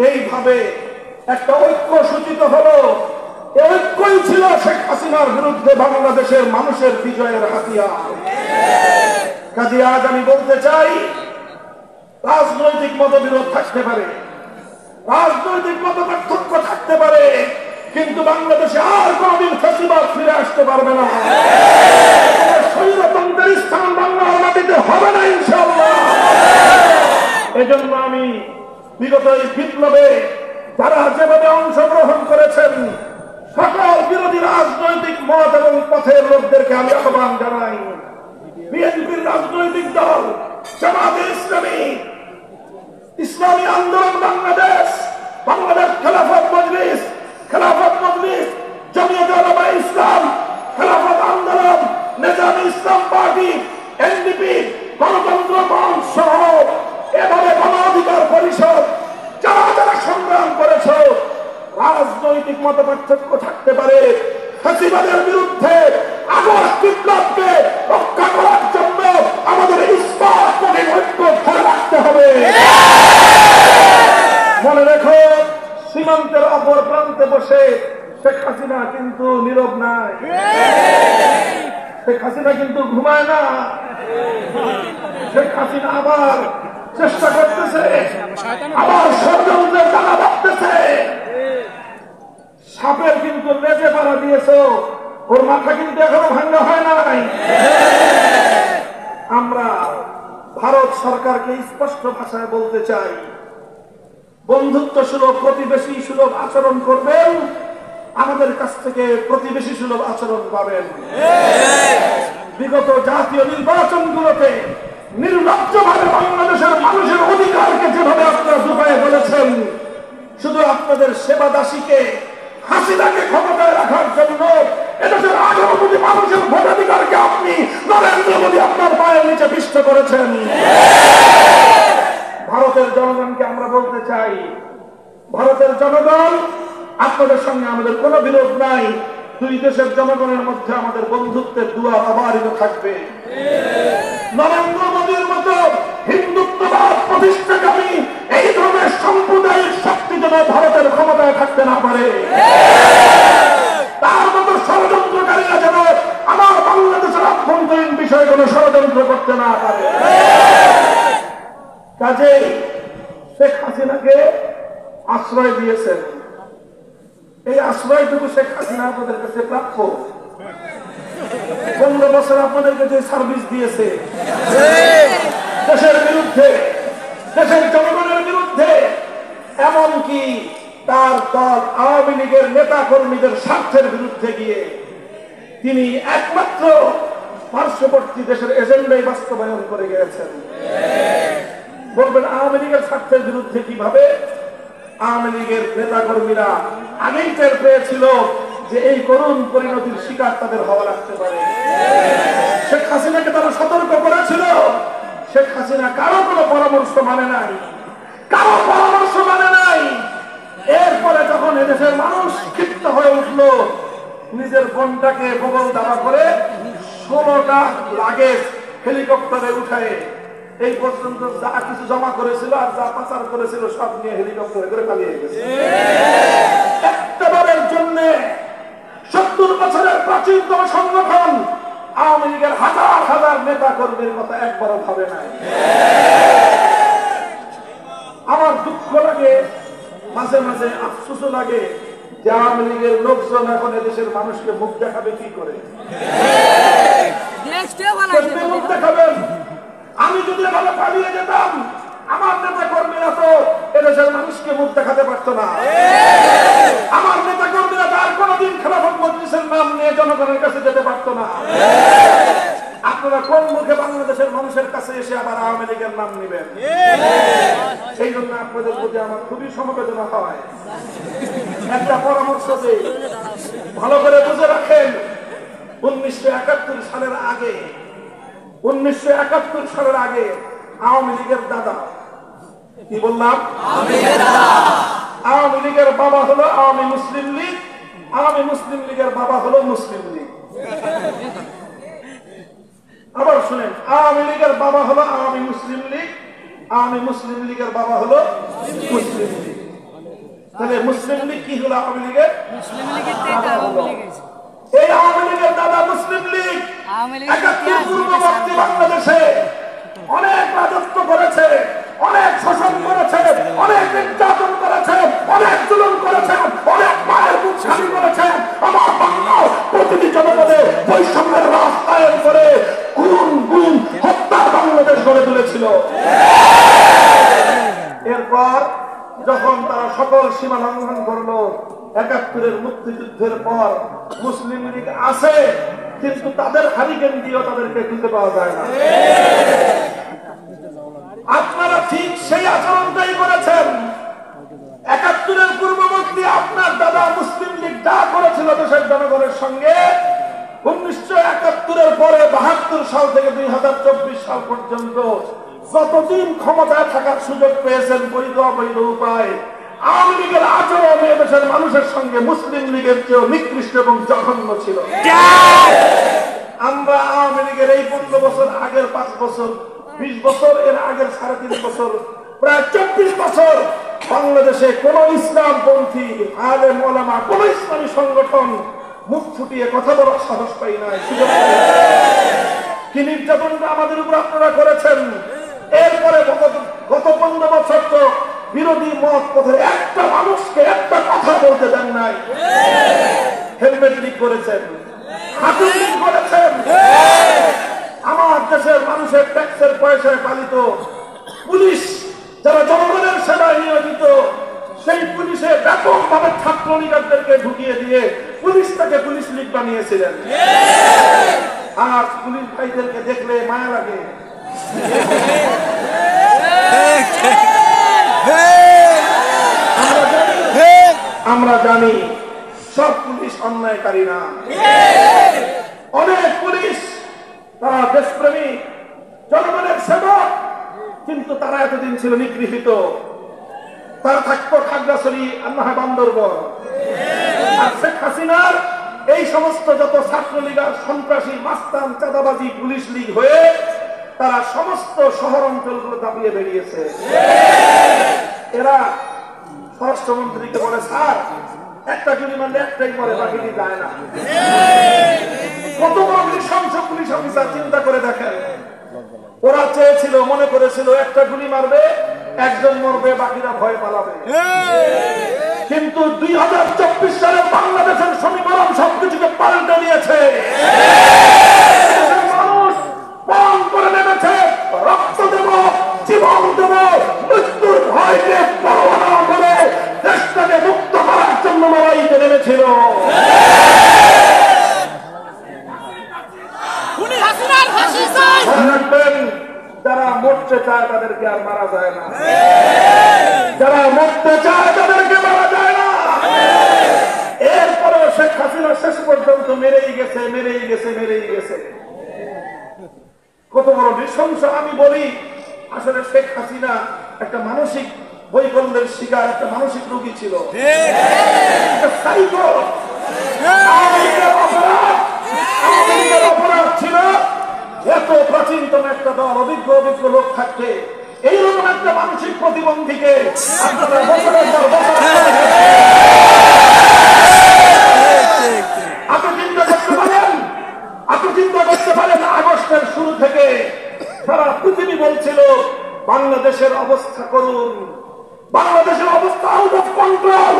এইভাবে একটা ঐক্য সূচিত হলো। এই ঐক্যই ছিল শেখ হাসিনার বিরুদ্ধে বাংলাদেশের মানুষের বিজয়ের হাতিয়ার। কাজে আজ আমি বলতে চাই, রাজনৈতিক মতবিরোধ থাকতে পারে, রাজনৈতিক মতপার্থক্য থাকতে পারে, কিন্তু বাংলাদেশে আর কোনদিন ফ্যাসিবাদ ফিরে আসতে পারবে না। স্বৈরতন্ত্রের স্থান বাংলার মাটিতে হবে না ইনশাআল্লাহ। এজন্য আমি বিগত এই বিপ্লবে যারা যেভাবে অংশগ্রহণ করেছেন সকল বিরোধী রাজনৈতিক মত এবং পথের লোকদেরকে আমি আহ্বান জানাই। বিএনপির রাজনৈতিক দল, জামাতে ইসলামী, ইসলামী আন্দোলন বাংলাদেশ, বাংলাদেশ খেলাফত মজলিস, জমিয়তে উলামায়ে ইসলাম, খেলাফত আন্দোলন, নেজামী ইসলাম পার্টি, এনডিপি, গণতন্ত্র মঞ্চ সহ এভাবে গণ অধিকার পরিষদ যারা যারা সংগ্রাম করেছ, রাজনৈতিক মতপার্থক্য থাকতে পারে, ফ্যাসিবাদের বিরুদ্ধে আগস্ট বিপ্লবকে রক্ষা করার জন্য আমাদের ইস্পাত কঠিন ঐক্য ধরে রাখতে হবে। মনে রেখো, সীমান্তের অপর প্রান্তে বসে শেখ হাসিনা কিন্তু নীরব নাই, শেখ হাসিনা কিন্তু ঘুমায় না। শেখ হাসিনা আবার চেষ্টা করতেছে, আবার ষড়যন্ত্রের দানা বাঁধতেছে। সাপের কিন্তু লেজে পাড়া দিয়েছ, ওর মাথা কিন্তু এখনো ভাঙা হয় নাই। আমরা ভারত সরকারকে স্পষ্ট ভাষায় বলতে চাই, বন্ধুত্ব সুলভ, প্রতিবেশী সুলভ আচরণ করবেন, আমাদের কাছ থেকে প্রতিবেশী সুলভ আচরণ পাবেন। বিগত জাতীয় নির্বাচনগুলোতে নির্লজ্জভাবে বাংলাদেশের মানুষের অধিকারকে যেভাবে আপনারা দুপায়ে বলেছেন, শুধু আপনাদের সেবা দাসীকে, হাসিনাকে ক্ষমতায় রাখার জন্য এদেশের 18 কোটি মানুষের ভোটাধিকারকে আপনি নরেন্দ্র মোদী আপনার পায়ের নিচে পিষ্ট করেছেন। ভারতের জনগণকে আমরা বলতে চাই, ভারতের জনগণ, আপনাদের সঙ্গে আমাদের কোনো বিরোধ নাই। দুই দেশের জনগণের মধ্যে আমাদের বন্ধুত্বের দুয়ার অবারিত থাকবে। নরেন্দ্র মোদীর মতো হিন্দুত্ববাদ প্রতিষ্ঠাকামী এই ধরনের সাম্প্রদায়িক শক্তি যেন ভারতের ক্ষমতায় থাকতে না পারে, তার মতো ষড়যন্ত্রকারীরা যেন কাজেই শেখ হাসিনাকে আশ্রয় দিয়েছেন। এই আশ্রয়টুকু শেখ হাসিনা আপনাদের কাছে প্রাপ্য। 15 বছর আপনাদেরকে যে সার্ভিস দিয়েছে দেশের বিরুদ্ধে, দেশের জনগণের বিরুদ্ধে, এমনকি তার দল আওয়ামী লীগের নেতা কর্মীদের স্বার্থের বিরুদ্ধে গিয়ে তিনি একমাত্র পার্শ্ববর্তী দেশের এজেন্ডাই বাস্তবায়ন করে গিয়েছেন। বলবেন আওয়ামী লীগের স্বার্থের বিরুদ্ধে কিভাবে? আওয়ামী লীগের নেতা কর্মীরা আগেই টের পেয়েছিল যে এই করুণ পরিণতির শিকার তাদের হওয়া লাগতে পারে। শেখ হাসিনাকে তারা সতর্ক করেছিল। শেখ হাসিনা কারো কোনো পরামর্শ মানে নাই, কারো পরামর্শ মানে নাই। এরপরে যখন এদেশের মানুষ ক্ষিপ্ত হয়ে উঠল, নিজের বোনটাকে বগল দাবা করে 16টা লাগেজ হেলিকপ্টারে উঠায় এই পর্যন্ত যা কিছু জমা করেছিল আর যা পাচার করেছিল সব নিয়ে হেলিকপ্টারে করে পালিয়ে গেছে। একটাবারের জন্য 70 বছরের প্রাচীনতম সংগঠন আওয়ামী লীগের হাজার হাজার নেতা কর্মীর কথা একবারও ভাবে নাই। আমার দুঃখ লাগে, মাঝে মাঝে আফসোস লাগে যে আওয়ামী লীগের লোকজন এখন এদেশের মানুষকে মুখ দেখাবে কি করে? মুখ দেখাবেন। আমি যদি এভাবে পালিয়ে যেতাম, আমার নেতা কর্মীরা তো এদেশের মানুষকে মুখ দেখাতে পারতো না। আমার নেতা কর্মীরা তার কোনদিন খেলাফত মজলিসের নাম নিয়ে জনগণের কাছে যেতে পারতো না। আপনারা কোন মুখে বাংলাদেশের মানুষের কাছে এসে আবার আওয়ামী লীগের নাম নেবেন? সেই জন্য আপনাদের প্রতি আমার খুবই সমবেদনা হয়। একটা পরামর্শ দেই, ভালো করে বুঝে রাখেন। 1971 সালের আগে, 1971 সালের আগে আওয়ামী লীগের দাদা, কি বললাম? আওয়ামী লীগের বাবা হলো আওয়ামী মুসলিম লীগ, আওয়ামী মুসলিম লীগের বাবা হলো মুসলিম লীগ। আবার শুনেন, আওয়ামী লীগের বাবা হলো আওয়ামী মুসলিম লীগ, আওয়ামী মুসলিম লীগের বাবা হলো মুসলিম লীগ। তাহলে মুসলিম লীগ কি হলো? আওয়ামী লীগের এই আওয়ামী লীগের দাদা মুসলিম লীগ 71 পূর্ববর্তী বাংলাদেশে অনেক রাজত্ব করেছে, অনেক শোষণ করেছে, অনেক নির্যাতন করেছে, অনেক জুলুম করেছে, অনেক মায়ের বুক খালি করেছে। আমার বাংলা প্রতিটি জনপদে বৈষম্যের রাস্তায়ন করে গুম গুম হত্যা বাংলাদেশ গড়ে তুলেছিল। এরপর যখন তারা সকল সীমা লঙ্ঘন করলো, 71-এর মুক্তিযুদ্ধের পর মুসলিম লীগ আছে, কিন্তু তাদের হারিকেন দিয়েও তাদেরকে খুঁজে পাওয়া যায় না। আপনারা ঠিক সেই আচরণটাই করেছেন। 71-এর পূর্ববর্তী আপনার দাদা মুসলিম লীগ যা করেছিল দেশের জনগণের সঙ্গে, 1971-এর পরে 72 সাল থেকে 2024 সাল পর্যন্ত যতদিন ক্ষমতায় থাকার সুযোগ পেয়েছেন বৈধ অবৈধ উপায়, আওয়ামী লীগের আচরণ দেশের মানুষের সঙ্গে মুসলিম লীগের চেয়েও নিকৃষ্ট এবং জঘন্য ছিল। আমরা আওয়ামী লীগের এই 15 বছর, আগের 5 বছর, 20 বছর, এর আগের 3.5 বছর, প্রায় 24 বছর বাংলাদেশে কোন ইসলামপন্থী আলেম ওলামা, কোন ইসলামী সংগঠন মুখ ফুটিয়ে কথা বলার সাহস পাই নাই। কি নির্যাতনটা আমাদের উপর আপনারা করেছেন। এরপরে গত 15 বছর তো বিরোধী মত পথে একটা মানুষকে একটা কথা বলতে দেন নাই। হেলমেট লীগ করেছেন, হাতুড়ি লীগ করেছেন। আমার দেশের মানুষের ট্যাক্সের পয়সায় পালিত পুলিশ, যারা জনগণের সেবায় নিয়োজিত, সেই পুলিশে ব্যাপকভাবে ছাত্র লীগারদেরকে ঢুকিয়ে দিয়ে পুলিশটাকে পুলিশ লীগ বানিয়েছিলেন। আর পুলিশ ভাইদেরকে দেখলে মায়া লাগে। আমরা জানি সব পুলিশ অন্যায়কারী না। অনেক পুলিশ তারা দেশপ্রেমী, জনগণের সেবক, কিন্তু তারা এতদিন ছিল নিগৃহীত। তারা থাকতো খাগড়াছড়ি আর না বান্দরবন। আর শেখ হাসিনার এই সমস্ত যত ছাত্রলীগার সন্ত্রাসী, মাস্তান, চাঁদাবাজি, পুলিশ লীগ হয়ে তারা সমস্ত শহর অঞ্চলগুলো দাবিয়ে বেরিয়েছে। এরা স্বরাষ্ট্রমন্ত্রীকে বলে, স্যার একটা গুলি মারলে একটাই মরে, বাকিটি যায় না। কত বড় নৃশংস পুলিশ অফিসার, চিন্তা করে দেখেন। ওরা চেয়েছিল, মনে করেছিল একটা গুলি মারবে, একজন মরবে, বাকিরা ভয় পালাবে। কিন্তু 2024 সালে বাংলাদেশের সমীকরণ সবকিছুকে পাল্টে দিয়েছে। মানুষ পণ করে নেমেছে, রক্ত দেব, জীবন দেব, মৃত্যুর ভয়কে পরোয়া না করে দেশটাকে মুক্ত করার জন্য লড়াইতে নেমেছিল। যারা মরতে চায় তাদেরকে আর মারা যায় না, যারা মরতে চায় তাদেরকে মারা যায় না। এরপরেও শেখ হাসিনা শেষ পর্যন্ত মেরেই গেছে, মেরেই গেছে, মেরেই গেছে। কত বড় নৃশংস! আমি বলি, আসলে শেখ হাসিনা একটা মানসিক বৈকল্যের শিকার, একটা মানসিক রোগী ছিল। অপরাধ ছিল এত প্রাচীনতম একটা দল, অভিজ্ঞ অভিজ্ঞ লোক থাকতে এইরকম একটা মানসিক প্রতিবন্ধীকে আপনারা বছরের পর বছর আপনি চিন্তা করতে পারেন, আপনি চিন্তা করতে পারেন। আগস্টের শুরু থেকে সারা পৃথিবী বলছিল বাংলাদেশের অবস্থা করুন, বাংলাদেশের অবস্থা আউট অফ কন্ট্রোল।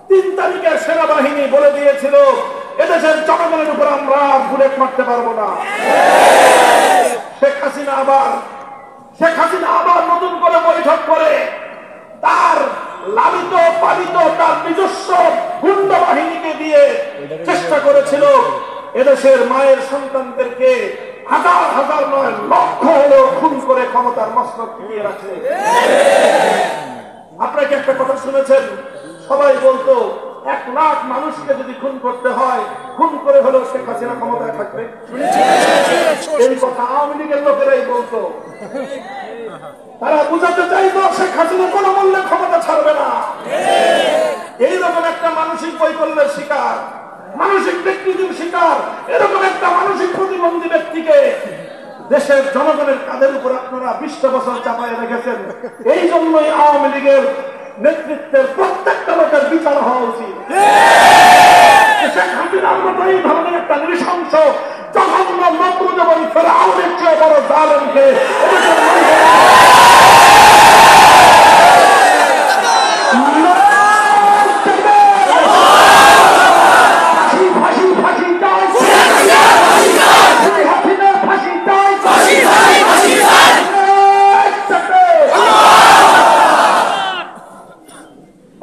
3 তারিখে সেনাবাহিনী বলে দিয়েছিল এদেশের জনগণের উপর আমরা বুলেট মারতে পারবো না। শেখ হাসিনা আবার নতুন করে বৈঠক করে তার লালিত পালিত তার নিজস্ব গুন্ডা বাহিনীকে দিয়ে চেষ্টা করেছিল এদেশের মায়ের সন্তানদেরকে হাজার হাজার নয় লক্ষ হলেও খুন করে ক্ষমতার মসনদ ফিরিয়ে রাখছে। আপনাকে একটা কথা শুনেছেন, সবাই বলতো 1 লাখ মানুষকে যদি খুন করতে হয়, খুন করে হলেও শেখ হাসিনা ক্ষমতায় থাকবে। এই কথা আওয়ামী লীগের লোকেরাই বলতো। তারা বুঝাতে চাইতো শেখ হাসিনা কোনো মূল্যে ক্ষমতা ছাড়বে না। এইরকম একটা মানসিক বৈকল্যের শিকার, মানসিক ব্যক্তির শিকার, এরকম একটা মানসিক প্রতিবন্ধী ব্যক্তিকে দেশের জনগণের কাঁধের উপর আপনারা 20 বছর চাপায় রেখেছেন। এই জন্যই আওয়ামী লীগের নেতৃত্বের প্রত্যেকটা লোকের বিচার হওয়া উচিত। শেখ হাসিনার মতো এই ধরনের একটা নৃশংস জঘন্য নমরুদ এবং ফেরাউনের চেয়ে বড় জালেমকে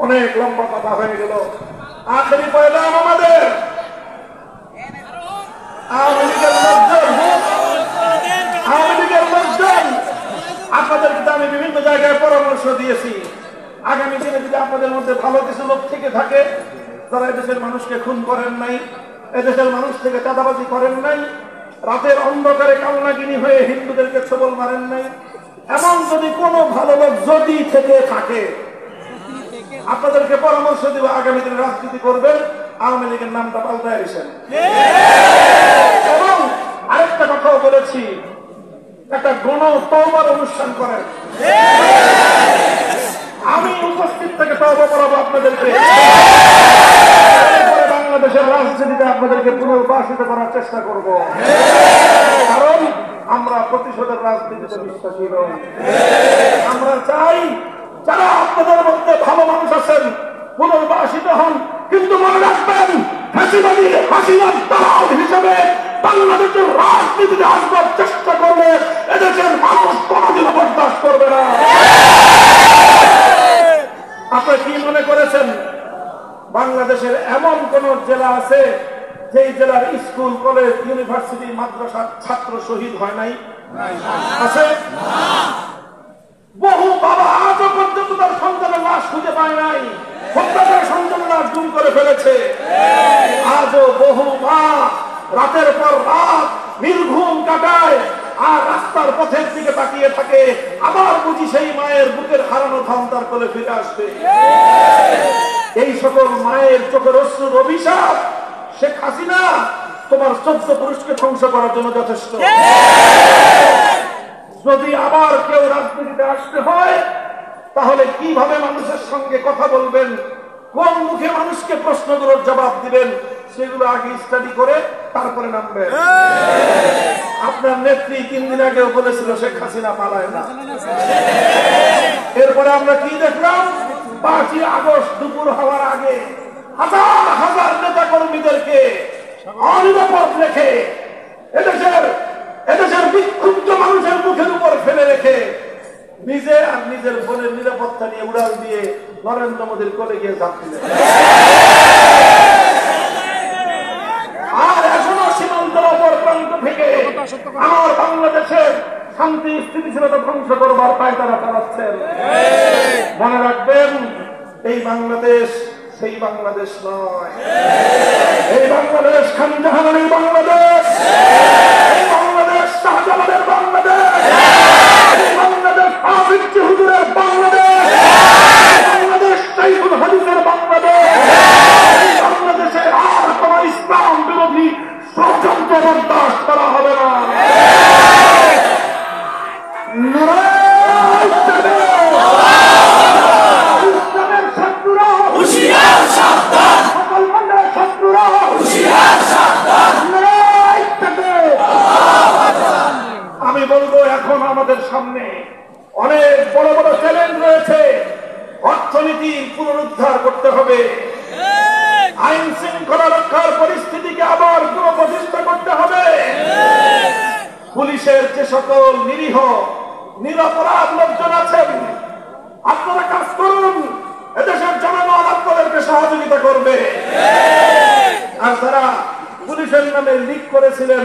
অনেক লম্বা কথা হয়ে গেল। আখেরি পয়লাম আমাদের আওয়ামী লীগের লোকজন। আপনাদেরকে আমি বিভিন্ন জায়গায় পরামর্শ দিয়েছি, আগামী দিনে যদি আপনাদের মধ্যে ভালো কিছু লোক থেকে থাকে যারা এদেশের মানুষকে খুন করেন নাই, এদেশের মানুষ থেকে চাঁদাবাজি করেন নাই, রাতের অন্ধকারে কামনাগিনী হয়ে হিন্দুদেরকে ছবল মারেন নাই, এমন যদি কোনো ভালো লোক যদি থেকে থাকে, আপনাদেরকে পরামর্শ দিব আগামী দিনে রাজনীতি করবেন, আওয়ামী লীগের নামটা পাল্টায় দিয়েছেন। এবং আরেকটা কথাও বলেছি, একটা গণ তওবার অনুষ্ঠান করেন। আমি উপস্থিত থেকে তওবা করাবো আপনাদেরকে, বাংলাদেশের রাজনীতিতে আপনাদেরকে পুনর্বাসিত করার চেষ্টা করব। কারণ আমরা প্রতিশোধের রাজনীতিতে বিশ্বাসী নই। আমরা চাই যারা আপনাদের মধ্যে ভালো মানুষ আছেন পুনর্বাসিত হন, কিন্তু মনে রাখবেন ফ্যাসিবাদী হাসিনার দালাল হিসেবে বাংলাদেশের রাজনীতিতে আসবার চেষ্টা করলে এদেশের মানুষ কোনদিনও বরদাস্ত করবে না। আপনি কি মনে করেছেন বাংলাদেশের এমন কোন জেলা আছে যেই জেলার স্কুল, কলেজ, ইউনিভার্সিটি, মাদ্রাসার ছাত্র শহীদ হয় নাই? আছে? বহু বাবা আজও পর্যন্ত তার সন্তানের লাশ খুঁজে পায় নাই, হত্যা করে সন্তানের লাশ গুম করে ফেলেছে। আজও বহু মা রাতের পর রাত নির্ঘুম কাটায় আর রাস্তার পথের দিকে তাকিয়ে থাকে, আবার বুঝি সেই মায়ের বুকের হারানো ধন তার কোলে ফিরে আসবে। এই সকল মায়ের চোখের অশ্রুর অভিশাপ শেখ হাসিনা তোমার 14 পুরুষকে ধ্বংস করার জন্য যথেষ্ট। যদি আবার কেউ রাজনীতিতে আসতে হয় তাহলে কিভাবে মানুষের সঙ্গে কথা বলবেন, কোন মুখে মানুষকে প্রশ্নগুলোর জবাব দিবেন, সেগুলো আগে স্টাডি করে তারপরে নামবেন। আপনার নেত্রী 3 দিন আগেও বলেছিল শেখ হাসিনা পালায় না। এরপরে আমরা কি দেখলাম? 5ই আগস্ট দুপুর হওয়ার আগে হাজার হাজার নেতা কর্মীদেরকে অনিরাপদ রেখে এদেশের বিক্ষুব্ধ মানুষের মুখের উপর ফেলে রেখে নিজে আর নিজের বোনের নিরাপত্তা নিয়ে উড়াল দিয়ে নরেন্দ্র মোদীর কোলে গিয়ে ঝাঁপ দিলেন। আর এখনো সীমান্তের অপর প্রান্ত থেকে আমার বাংলাদেশের শান্তি স্থিতিশীলতা ধ্বংস করবার পায়তারা চালাচ্ছেন। মনে রাখবেন, এই বাংলাদেশ সেই বাংলাদেশ নয়। এই বাংলাদেশ খান জাহানের বাংলাদেশ, এই বাংলাদেশ শাহজালালের বাংলাদেশ, এই বাংলাদেশ আবিদ হুজুরের বাংলাদেশ, বাংলাদেশ সাইফুল হাদিসের বাংলাদেশ। এই বাংলাদেশে আর কোন ইসলাম বিরোধী ষড়যন্ত্র বরদাস্ত করা হবে না। ইসলামের শত্রুরা হুঁশিয়ার সাবধান, সকল মন্ডলের শত্রুরা হুঁশিয়ার সাবধান। আমি বলবো, এখন আমাদের সামনে অনেক বড় বড় চ্যালেঞ্জ রয়েছে। অর্থনীতি পুনরুদ্ধার করতে হবে, আইন শৃঙ্খলা রক্ষার পরিস্থিতিকে আবার পুনঃপ্রতিষ্ঠা করতে হবে। পুলিশের যে সকল নিরীহ নিরপরাধ লোকজন আছেন, আপনারা কাজ করুন, এদেশের জনগণ আপনাদেরকে সহযোগিতা করবে। আর যারা পুলিশের নামে লিক করেছিলেন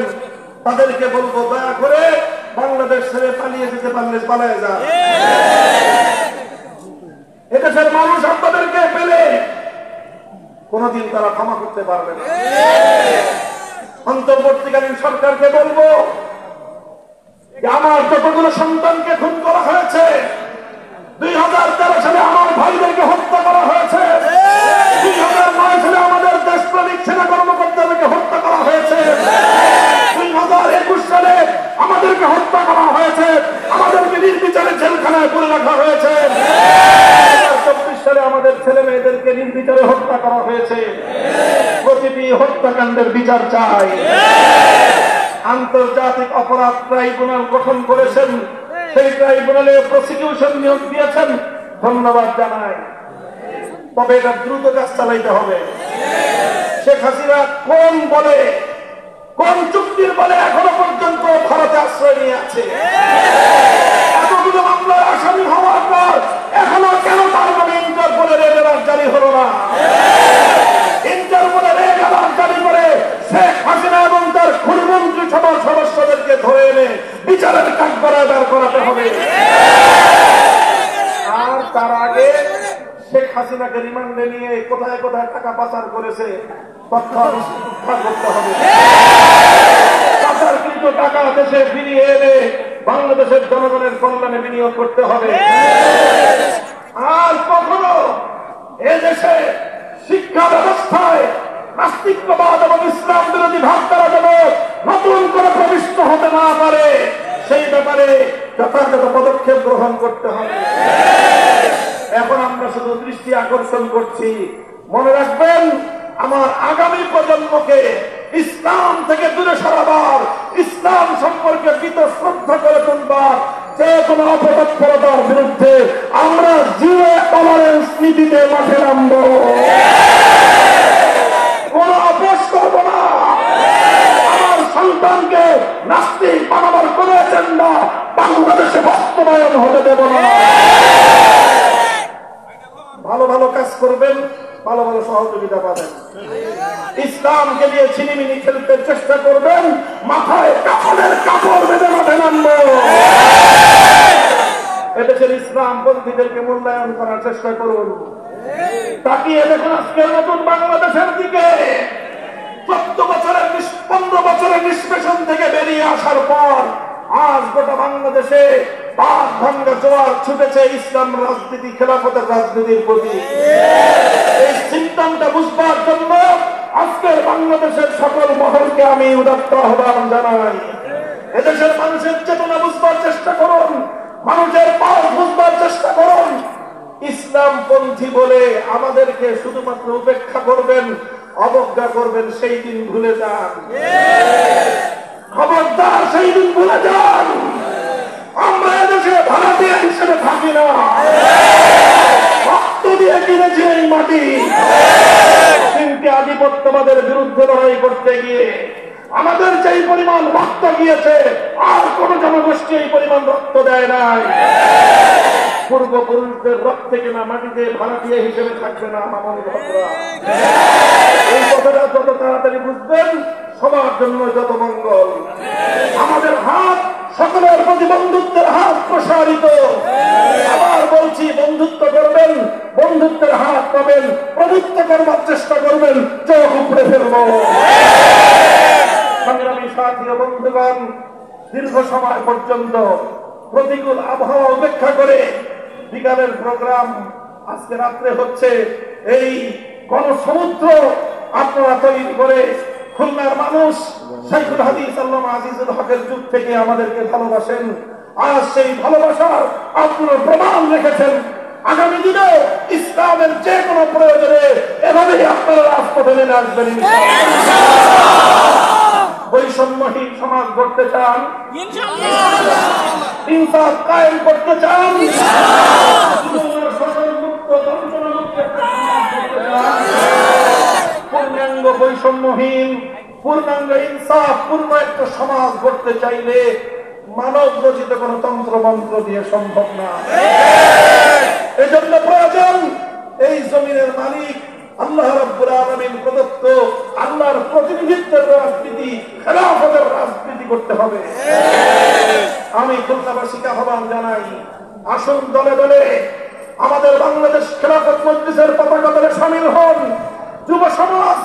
তাদেরকে বলবো, দয়া করে বাংলাদেশ ছেড়ে পালিয়ে যেতে পারলে পালিয়ে যান। এদেশের মানুষ আপনাদেরকে পেলে কোনদিন তারা ক্ষমা করতে পারবে না। অন্তর্বর্তীকালীন সরকারকে বলবো, আমার যতগুলো সন্তানকে খুন করা হয়েছে, 2013 সালে আমার ভাইদেরকে হত্যা করা হয়েছে, 2009 সালে আমাদের দেশপ্রেমিক সেনা কর্মকর্তাদেরকে হত্যা করা হয়েছে, 2021 সালে আমাদেরকে হত্যা করা হয়েছে, আমাদেরকে নির্বিচারে জেলখানায় পুরে রাখা হয়েছে, 2024 সালে আমাদের ছেলে মেয়েদেরকে নির্বিচারে হত্যা করা হয়েছে। প্রতিটি হত্যাকাণ্ডের বিচার চাই। আন্তর্জাতিক অপরাধ ট্রাইব্যুনাল গঠন করেছেন, সেই ট্রাইব্যুনালে প্রসিকিউশন নিয়োগ দিয়েছেন, ধন্যবাদ জানাই। তবে এটা দ্রুত কাজ চালাইতে হবে। শেখ হাসিনা কোন বলে, কোন চুক্তির বলে এখনো পর্যন্ত ভারতে আশ্রয় নিয়ে আছে? এতগুলো মামলার আসামি হওয়ার পর এখনো কেন তার মানে ইন্টারপোলের রেড অ্যালার্ট জারি হলো না? ইন্টারপোলের রেড অ্যালার্ট জারি করে শেখ হাসিনা এবং তার খুনমন্ত্রী সভার সদস্যদেরকে ধরে এনে বিচারের কাঠগড়ায় দাঁড় করাতে হবে। আর তার আগে শেখ হাসিনাকে রিমান্ডে নিয়ে কোথায় কোথায় টাকা পাচার করেছে তথ্য উদ্ধার করতে হবে। পাচারকৃত টাকা দেশে ফিরিয়ে এনে বাংলাদেশের জনগণের কল্যাণে বিনিয়োগ করতে হবে। আর কখনো এদেশে শিক্ষা ব্যবস্থায় নাস্তিকবাদ এবং ইসলাম বিরোধী ভাবধারা যেন নতুন করে প্রবিষ্ট হতে না পারে, সেই ব্যাপারে যথাযথ পদক্ষেপ গ্রহণ করতে হবে। এখন আমরা শুধু দৃষ্টি আকর্ষণ করছি। মনে রাখবেন, আমার আগামী প্রজন্মকে ইসলাম থেকে দূরে সরাবার, ইসলাম সম্পর্কে শ্রদ্ধা করে তুলবার যে কোনো অপতৎপরতার বিরুদ্ধে আমরা জিরো টলারেন্স নীতিতে মাঠে নামব, কোন আপোষ করব না। আমার সন্তানকে নাস্তিক বানাবার কোন এজেন্ডা বাংলাদেশে বাস্তবায়ন হতে দেব না। ভালো ভালো কাজ করবেন, ভালো ভালো সহযোগিতা পাবেন। ইসলামকে দিয়ে ছিনিমিনি খেলতে চেষ্টা করবেন, মাথায় কাপড়ের কাপড় বেঁধে মাঠে নামবো। এদেশের ইসলাম পন্থীদেরকে মূল্যায়ন করার চেষ্টা করুন। তাকিয়ে দেখুন আজকের নতুন বাংলাদেশের দিকে। 15 বছরের নিষ্পেষণ থেকে বেরিয়ে আসার পর আজ গোটা বাংলাদেশে বাঘ ভাঙ্গা জোয়ার ছুটেছে ইসলাম রাজনীতি, খেলাফতের রাজনীতির প্রতি। এই চিন্তাটা বুঝবার জন্য আজকের বাংলাদেশের সকল মহলকে আমি উদাত্ত আহ্বান জানাই। এদেশের মানুষের চেতনা বুঝবার চেষ্টা করুন, মানুষের পাশ বুঝবার চেষ্টা করুন। ইসলাম পন্থী বলে আমাদেরকে শুধুমাত্র উপেক্ষা করবেন, অবজ্ঞা করবেন সেই দিন ভুলে যান। খবরদার সেই দিন ভুলে যান। আমরা এদেশে ভাড়াটিয়া হিসেবে থাকি না, রক্ত দিয়ে কিনেছি এই মাটি। কিন্তু আধিপত্যবাদের বিরুদ্ধে লড়াই করতে গিয়ে আমাদের যেই পরিমাণ রক্ত গিয়েছে আর কোন জনগোষ্ঠী এই পরিমাণ রক্ত দেয় নাই। পূর্বপুরুষদের রক্তে কিনা মাটিতে ভাড়াটিয়া হিসেবে থাকবে না মামুন ভদ্রা। এই কথাটা যত তাড়াতাড়ি বুঝবেন সবার জন্য যত মঙ্গল। আমাদের হাত সকলের প্রতি বন্ধুত্বের হাত প্রসারিত। আবার বলছি, বন্ধুত্ব করবেন, বন্ধুত্বের হাত পাবেন, প্রভুত্ব করবার চেষ্টা করবেন, চোখ উপড়ে ফেলব। সংগ্রামী সাথী ও বন্ধুগণ, দীর্ঘ সময় পর্যন্ত প্রতিকূল আবহাওয়া উপেক্ষা করে বিকালের প্রোগ্রাম আজকে রাত্রে হচ্ছে। এই গণসমুদ্র আপনারা তৈরি করে খুলনার মানুষ শাইখুল হাদিস আল্লামা আজিজুল হকের যুগ থেকে আমাদেরকে ভালোবাসেন। আজ সেই ভালোবাসার আপনারা প্রমাণ রেখেছেন। আগামী দিনে ইসলামের যে কোনো প্রয়োজনে এভাবেই আপনারা রাজপথে নেমে আসবেন। বৈষম্যহীন সমাজ গড়তে চান, ইনসাফ কায়েম করতে চান, পূর্ণাঙ্গ বৈষম্যহীন, পূর্ণাঙ্গ ইনসাফ পূর্ণ একটা সমাজ গড়তে চাইলে মানব রচিত কোন তন্ত্র মন্ত্র দিয়ে সম্ভব না। এজন্য প্রয়োজন এই জমিনের মালিক আল্লাহ রাব্বুল আলামিন প্রদত্ত আল্লাহর প্রতিনিধিত্বের রাজনীতি, খেলাফতের রাজনীতি করতে হবে। আমি খুলনাবাসীকে আহ্বান জানাই, আসুন দলে দলে আমাদের বাংলাদেশ খেলাফত মজলিসের পতাকা দলে শামিল হন। যুব সমাজ,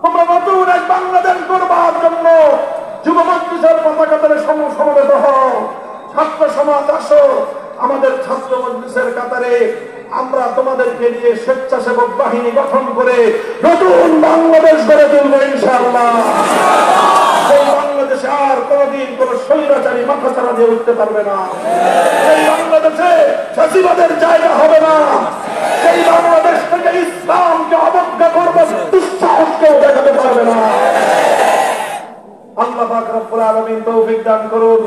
তোমরা নতুন এক বাংলাদেশ গড়বার জন্য যুব মজলিসের পতাকা দলে সমবেত হও। ছাত্র সমাজ আসো, আমাদের ছাত্র মজলিসের কাতারে আমরা তোমাদেরকে নিয়ে স্বেচ্ছাসেবক বাহিনী গঠন করে নতুন বাংলাদেশ গড়ে তুলব ইনশাআল্লাহ। সেই বাংলাদেশে আর কোনদিন কোন স্বৈরাচারী মাথা চারা দিয়ে উঠতে পারবে না। সেই বাংলাদেশে ফ্যাসিবাদের জায়গা হবে না। সেই বাংলাদেশ থেকে ইসলামকে অবজ্ঞা করবে দুঃসাহস কেউ দেখাতে পারবে না। আল্লাহ পাক রব্বুল আলামিন তৌফিক দান করুন।